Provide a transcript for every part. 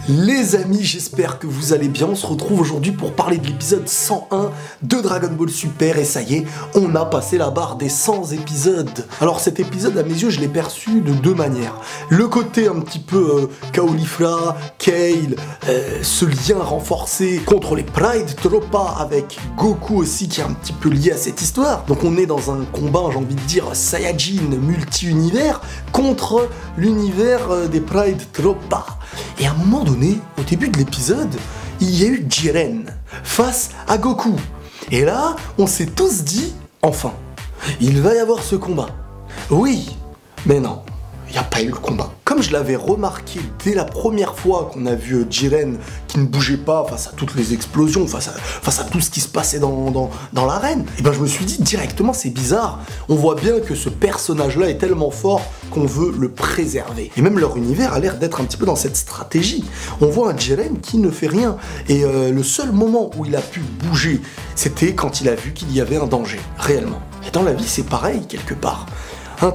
Les amis, j'espère que vous allez bien. On se retrouve aujourd'hui pour parler de l'épisode 101 de Dragon Ball Super. Et ça y est, on a passé la barre des 100 épisodes. Alors cet épisode, à mes yeux, je l'ai perçu de deux manières. Le côté un petit peu Caulifla, Kale, ce lien renforcé contre les Pride Tropa avec Goku aussi qui est un petit peu lié à cette histoire. Donc on est dans un combat, j'ai envie de dire, Saiyajin multi-univers contre l'univers des Pride Tropa. Et à un moment donné, au début de l'épisode, il y a eu Jiren face à Goku. Et là, on s'est tous dit, enfin, il va y avoir ce combat. Oui, mais non, il n'y a pas eu le combat. Comme je l'avais remarqué dès la première fois qu'on a vu Jiren qui ne bougeait pas face à toutes les explosions, face à tout ce qui se passait dans l'arène, et ben je me suis dit directement c'est bizarre. On voit bien que ce personnage-là est tellement fort qu'on veut le préserver. Et même leur univers a l'air d'être un petit peu dans cette stratégie. On voit un Jiren qui ne fait rien. Et le seul moment où il a pu bouger, c'était quand il a vu qu'il y avait un danger, réellement. Et dans la vie, c'est pareil, quelque part.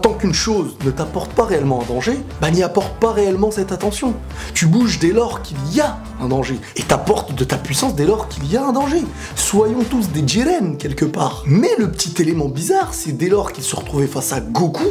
Tant qu'une chose ne t'apporte pas réellement un danger, bah n'y apporte pas réellement cette attention. Tu bouges dès lors qu'il y a un danger, et t'apportes de ta puissance dès lors qu'il y a un danger. Soyons tous des Jiren, quelque part. Mais le petit élément bizarre, c'est dès lors qu'il se retrouvait face à Goku,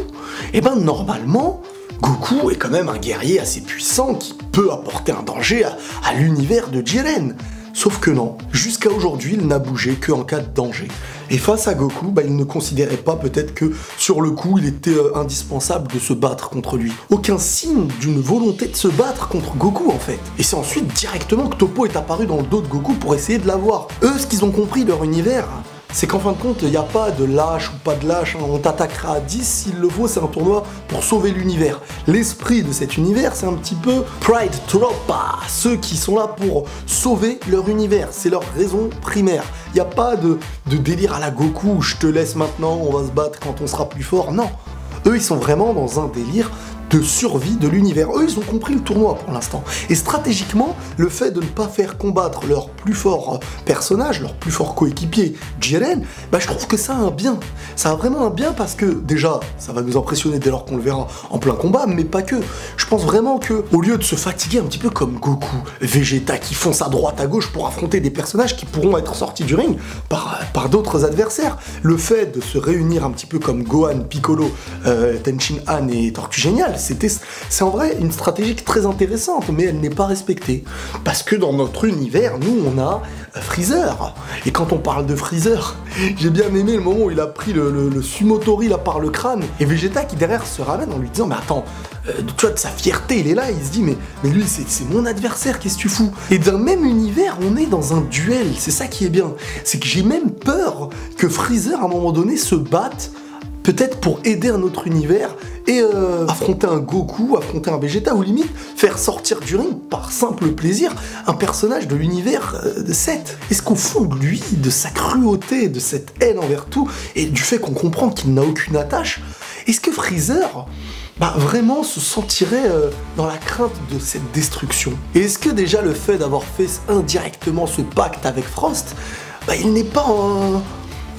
et ben normalement, Goku est quand même un guerrier assez puissant qui peut apporter un danger à l'univers de Jiren. Sauf que non, jusqu'à aujourd'hui, il n'a bougé qu'en cas de danger. Et face à Goku, bah, il ne considérait pas peut-être que sur le coup, il était indispensable de se battre contre lui. Aucun signe d'une volonté de se battre contre Goku en fait. Et c'est ensuite directement que Toppo est apparu dans le dos de Goku pour essayer de l'avoir. Eux, ce qu'ils ont compris de leur univers, c'est qu'en fin de compte, il n'y a pas de lâche ou pas de lâche, hein. On t'attaquera à 10, s'il le faut, c'est un tournoi pour sauver l'univers. L'esprit de cet univers, c'est un petit peu Pride Tropa, ceux qui sont là pour sauver leur univers, c'est leur raison primaire. Il n'y a pas de délire à la Goku, je te laisse maintenant, on va se battre quand on sera plus fort, non. Eux, ils sont vraiment dans un délire de survie de l'univers. Eux, ils ont compris le tournoi pour l'instant. Et stratégiquement, le fait de ne pas faire combattre leur plus fort personnage, leur plus fort coéquipier, Jiren, bah, je trouve que ça a un bien. Ça a vraiment un bien parce que, déjà, ça va nous impressionner dès lors qu'on le verra en plein combat, mais pas que. Je pense vraiment que, au lieu de se fatiguer un petit peu comme Goku, Vegeta qui foncent à droite à gauche pour affronter des personnages qui pourront être sortis du ring par d'autres adversaires, le fait de se réunir un petit peu comme Gohan, Piccolo, Tenshin Han et Tortue Géniale, c'est en vrai une stratégie très intéressante, mais elle n'est pas respectée. Parce que dans notre univers, nous, on a Freezer. Et quand on parle de Freezer, j'ai bien aimé le moment où il a pris le Sumotori là par le crâne, et Vegeta qui derrière se ramène en lui disant « Mais attends, tu vois, de sa fierté, il est là, il se dit « Mais lui, c'est mon adversaire, qu'est-ce que tu fous ?» Et d'un même univers, on est dans un duel, c'est ça qui est bien. C'est que j'ai même peur que Freezer, à un moment donné, se batte peut-être pour aider un autre univers et affronter un Goku, affronter un Vegeta, ou limite faire sortir du ring par simple plaisir un personnage de l'univers de Seth. Est-ce qu'au fond de lui, de sa cruauté, de cette haine envers tout, et du fait qu'on comprend qu'il n'a aucune attache, est-ce que Freezer vraiment se sentirait dans la crainte de cette destruction? Et est-ce que déjà le fait d'avoir fait indirectement ce pacte avec Frost, il n'est pas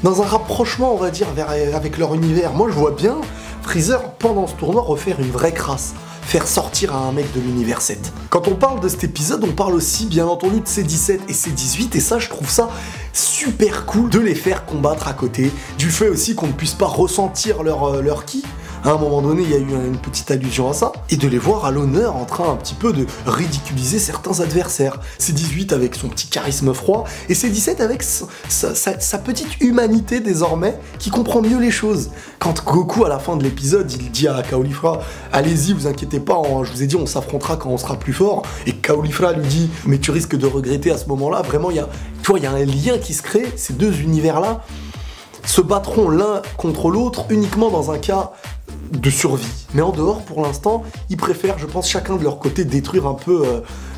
dans un rapprochement, on va dire, avec leur univers? Moi, je vois bien Freezer, pendant ce tournoi, refaire une vraie crasse, faire sortir un mec de l'univers 7. Quand on parle de cet épisode, on parle aussi, bien entendu, de C17 et C18, et ça, je trouve ça super cool de les faire combattre à côté, du fait aussi qu'on ne puisse pas ressentir leur ki. À un moment donné, il y a eu une petite allusion à ça, et de les voir à l'honneur en train un petit peu de ridiculiser certains adversaires. C18 avec son petit charisme froid, et C17 avec sa petite humanité désormais, qui comprend mieux les choses. Quand Goku, à la fin de l'épisode, il dit à Caulifla « Allez-y, vous inquiétez pas, je vous ai dit, on s'affrontera quand on sera plus fort », et Caulifla lui dit « Mais tu risques de regretter à ce moment-là », vraiment, il y a un lien qui se crée, ces deux univers-là se battront l'un contre l'autre uniquement dans un cas de survie. Mais en dehors, pour l'instant, ils préfèrent, je pense, chacun de leur côté détruire un peu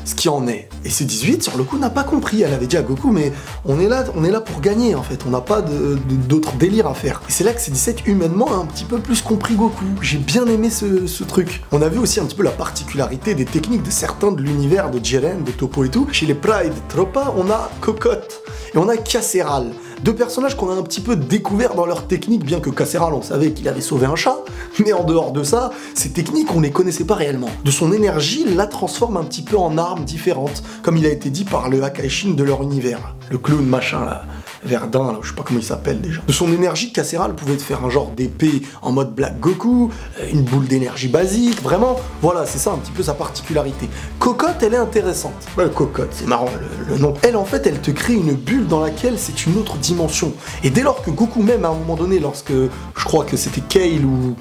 ce qui en est. Et C18, sur le coup, n'a pas compris. Elle avait dit à Goku, mais on est là pour gagner, en fait. On n'a pas d'autre délire à faire. Et c'est là que C17, humainement, a un petit peu plus compris Goku. J'ai bien aimé ce truc. On a vu aussi un petit peu la particularité des techniques de certains de l'univers de Jiren, de Toppo et tout. Chez les Pride Tropa, on a Cocotte et on a Casseral. Deux personnages qu'on a un petit peu découverts dans leur technique, bien que Casseral, on savait qu'il avait sauvé un chat, mais en dehors de ça, ces techniques, on les connaissait pas réellement. De son énergie, il la transforme un petit peu en armes différentes, comme il a été dit par le Hakaishin de leur univers. Le clown machin là, Verdun, là, je sais pas comment il s'appelle déjà. De son énergie, Casseral pouvait te faire un genre d'épée en mode Black Goku, une boule d'énergie basique, vraiment, voilà, c'est ça un petit peu sa particularité. Cocotte, elle est intéressante. Ouais, Cocotte, c'est marrant le nom. Elle, en fait, elle te crée une bulle dans laquelle c'est une autre dimension. Et dès lors que Goku même, à un moment donné, lorsque, je crois que c'était Kale ou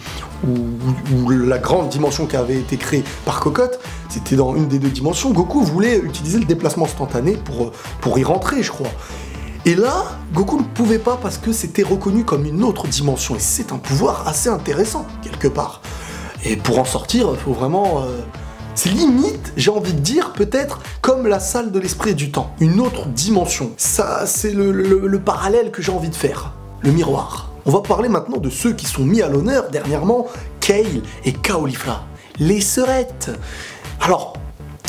la grande dimension qui avait été créée par Cocotte, c'était dans une des deux dimensions, Goku voulait utiliser le déplacement instantané pour y rentrer, je crois. Et là, Goku ne pouvait pas parce que c'était reconnu comme une autre dimension, et c'est un pouvoir assez intéressant, quelque part. Et pour en sortir, il faut vraiment... C'est limite, j'ai envie de dire, peut-être comme la salle de l'esprit et du temps, une autre dimension. Ça, c'est le parallèle que j'ai envie de faire, le miroir. On va parler maintenant de ceux qui sont mis à l'honneur dernièrement, Kale et Caulifla, les sœurettes. Alors,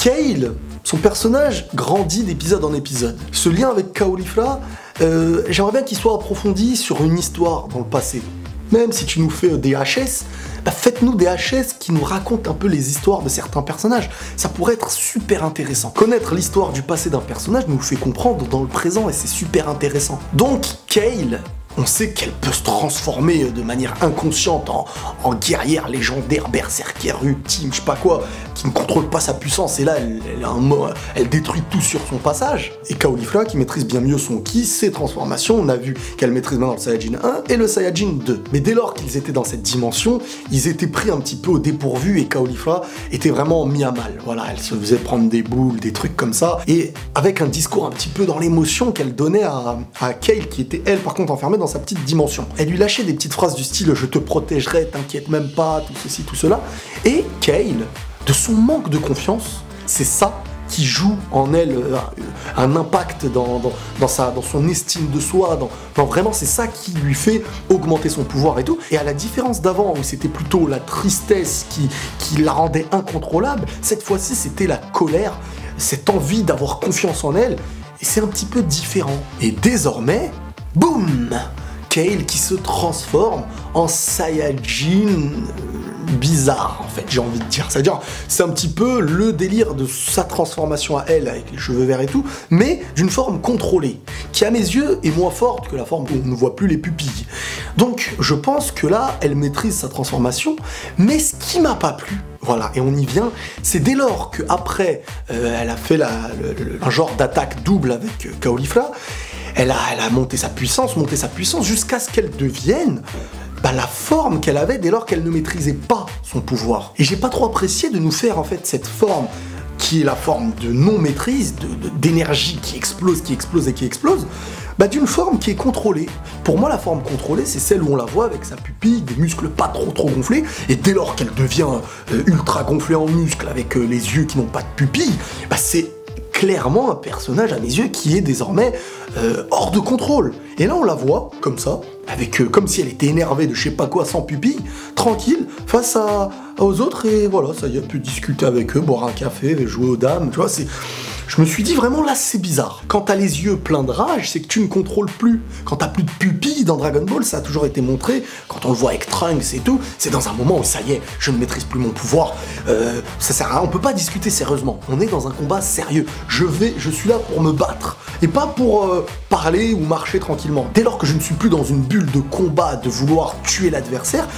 Kale... Son personnage grandit d'épisode en épisode. Ce lien avec Caulifla, j'aimerais bien qu'il soit approfondi sur une histoire dans le passé. Même si tu nous fais des HS, bah faites-nous des HS qui nous racontent un peu les histoires de certains personnages. Ça pourrait être super intéressant. Connaître l'histoire du passé d'un personnage nous le fait comprendre dans le présent et c'est super intéressant. Donc, Kale... On sait qu'elle peut se transformer de manière inconsciente en guerrière légendaire, berserker, ultime, je sais pas quoi, qui ne contrôle pas sa puissance, et là, elle détruit tout sur son passage. Et Caulifla, qui maîtrise bien mieux son ki, ses transformations, on a vu qu'elle maîtrise maintenant le Saiyajin 1 et le Saiyajin 2. Mais dès lors qu'ils étaient dans cette dimension, ils étaient pris un petit peu au dépourvu, et Caulifla était vraiment mis à mal. Voilà, elle se faisait prendre des boules, des trucs comme ça, et avec un discours un petit peu dans l'émotion qu'elle donnait à Kale, qui était elle par contre enfermée dans sa petite dimension. Elle lui lâchait des petites phrases du style « je te protégerai, t'inquiète même pas », tout ceci, tout cela. Et Kale, de son manque de confiance, c'est ça qui joue en elle un impact dans son estime de soi, vraiment c'est ça qui lui fait augmenter son pouvoir et tout. Et à la différence d'avant où c'était plutôt la tristesse qui la rendait incontrôlable, cette fois-ci c'était la colère, cette envie d'avoir confiance en elle, et c'est un petit peu différent. Et désormais, boum, Kale qui se transforme en Saiyajin bizarre, en fait, j'ai envie de dire. C'est-à-dire, c'est un petit peu le délire de sa transformation à elle, avec les cheveux verts et tout, mais d'une forme contrôlée, qui à mes yeux est moins forte que la forme où on ne voit plus les pupilles. Donc, je pense que là, elle maîtrise sa transformation, mais ce qui m'a pas plu, voilà, et on y vient, c'est dès lors qu'après, elle a fait un genre d'attaque double avec Caulifla, elle a monté sa puissance jusqu'à ce qu'elle devienne la forme qu'elle avait dès lors qu'elle ne maîtrisait pas son pouvoir. Et j'ai pas trop apprécié de nous faire en fait cette forme qui est la forme de non-maîtrise, d'énergie qui explose, d'une forme qui est contrôlée. Pour moi, la forme contrôlée, c'est celle où on la voit avec sa pupille, des muscles pas trop gonflés, et dès lors qu'elle devient ultra gonflée en muscles, avec les yeux qui n'ont pas de pupille, c'est clairement un personnage à mes yeux qui est désormais hors de contrôle. Et là on la voit comme ça, avec comme si elle était énervée de je sais pas quoi, sans pupille, tranquille, face aux autres, et voilà, ça y est, elle peut discuter avec eux, boire un café, jouer aux dames, tu vois, c'est... Je me suis dit vraiment là c'est bizarre. Quand t'as les yeux pleins de rage, c'est que tu ne contrôles plus. Quand t'as plus de pupilles dans Dragon Ball, ça a toujours été montré, quand on le voit avec Trunks et tout, c'est dans un moment où ça y est, je ne maîtrise plus mon pouvoir, ça sert à rien, on peut pas discuter sérieusement. On est dans un combat sérieux. Je suis là pour me battre, et pas pour parler ou marcher tranquillement. Dès lors que je ne suis plus dans une bulle de combat, de vouloir tuer l'adversaire,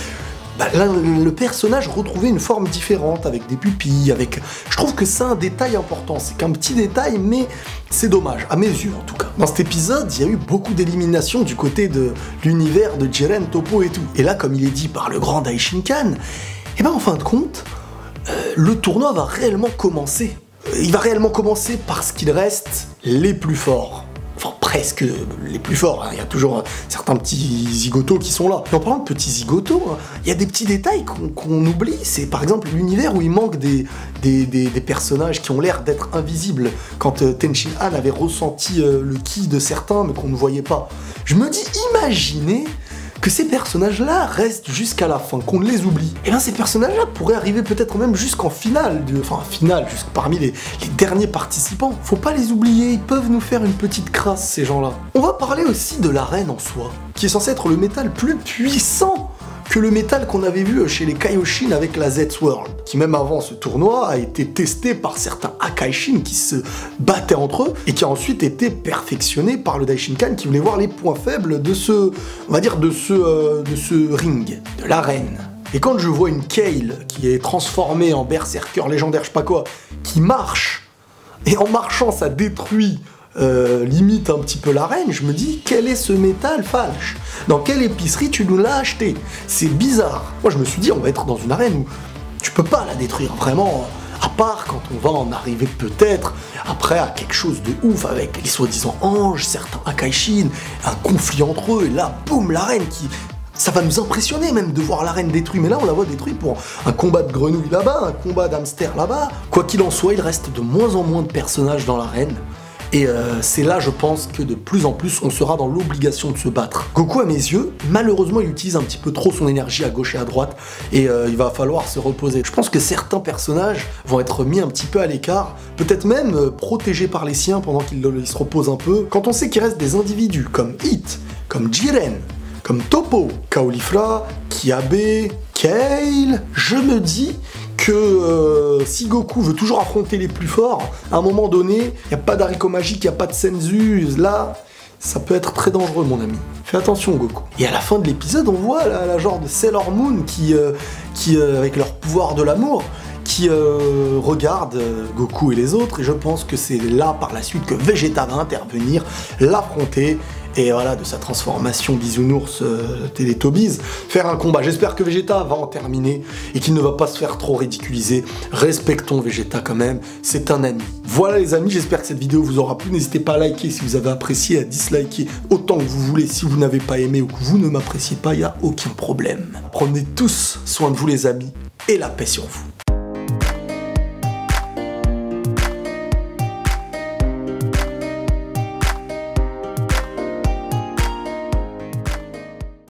là, le personnage retrouvait une forme différente, avec des pupilles, avec... Je trouve que c'est un détail important, c'est qu'un petit détail, mais c'est dommage, à mes yeux en tout cas. Dans cet épisode, il y a eu beaucoup d'éliminations du côté de l'univers de Jiren, Toppo et tout. Et là, comme il est dit par le grand Daishinkan, en fin de compte, le tournoi va réellement commencer. Il va réellement commencer parce qu'il reste les plus forts. Enfin, presque les plus forts, hein. Il y a toujours certains petits zigotos qui sont là. Et en parlant de petits zigotos, hein, il y a des petits détails qu'on oublie, c'est par exemple l'univers où il manque des personnages qui ont l'air d'être invisibles, quand Tenshin Han avait ressenti le ki de certains, mais qu'on ne voyait pas. Je me dis, imaginez que ces personnages-là restent jusqu'à la fin, qu'on les oublie. Et bien ces personnages-là pourraient arriver peut-être même jusqu'en finale, jusqu'à parmi les derniers participants. Faut pas les oublier, ils peuvent nous faire une petite crasse, ces gens-là. On va parler aussi de l'arène en soi, qui est censé être le métal plus puissant que le métal qu'on avait vu chez les Kaioshin avec la Z-World, qui même avant ce tournoi a été testé par certains Akaishin qui se battaient entre eux, et qui a ensuite été perfectionné par le Daishinkan qui voulait voir les points faibles de ce, on va dire, de ce ring, de l'arène. Et quand je vois une Kale qui est transformée en berserker légendaire, je sais pas quoi, qui marche, et en marchant ça détruit limite un petit peu l'arène, je me dis, quel est ce métal falche? Dans quelle épicerie tu nous l'as acheté? C'est bizarre. Moi je me suis dit, on va être dans une arène où tu peux pas la détruire vraiment, à part quand on va en arriver peut-être après à quelque chose de ouf avec les soi-disant anges, certains Akaishin, un conflit entre eux, et là, boum, l'arène qui... Ça va nous impressionner même de voir l'arène détruite, mais là on la voit détruite pour un combat de grenouilles là-bas, un combat d'hamster là-bas. Quoi qu'il en soit, il reste de moins en moins de personnages dans l'arène. Et c'est là, je pense, que de plus en plus, on sera dans l'obligation de se battre. Goku, à mes yeux, malheureusement, il utilise un petit peu trop son énergie à gauche et à droite, et il va falloir se reposer. Je pense que certains personnages vont être mis un petit peu à l'écart, peut-être même protégés par les siens pendant qu'ils se reposent un peu. Quand on sait qu'il reste des individus comme Hit, comme Jiren, comme Toppo, Caulifla, Kiabe, Kale, je me dis que si Goku veut toujours affronter les plus forts, à un moment donné, il n'y a pas d'haricot magique, il n'y a pas de Senzu, là, ça peut être très dangereux, mon ami. Fais attention, Goku. Et à la fin de l'épisode, on voit la genre de Sailor Moon qui avec leur pouvoir de l'amour, qui regarde Goku et les autres, et je pense que c'est là, par la suite, que Vegeta va intervenir, l'affronter, et voilà, de sa transformation bisounours Télétobies, faire un combat. J'espère que Vegeta va en terminer et qu'il ne va pas se faire trop ridiculiser. Respectons Vegeta quand même, c'est un ami. Voilà les amis, j'espère que cette vidéo vous aura plu. N'hésitez pas à liker si vous avez apprécié, à disliker autant que vous voulez si vous n'avez pas aimé ou que vous ne m'appréciez pas, il n'y a aucun problème. Prenez tous soin de vous les amis et la paix sur vous.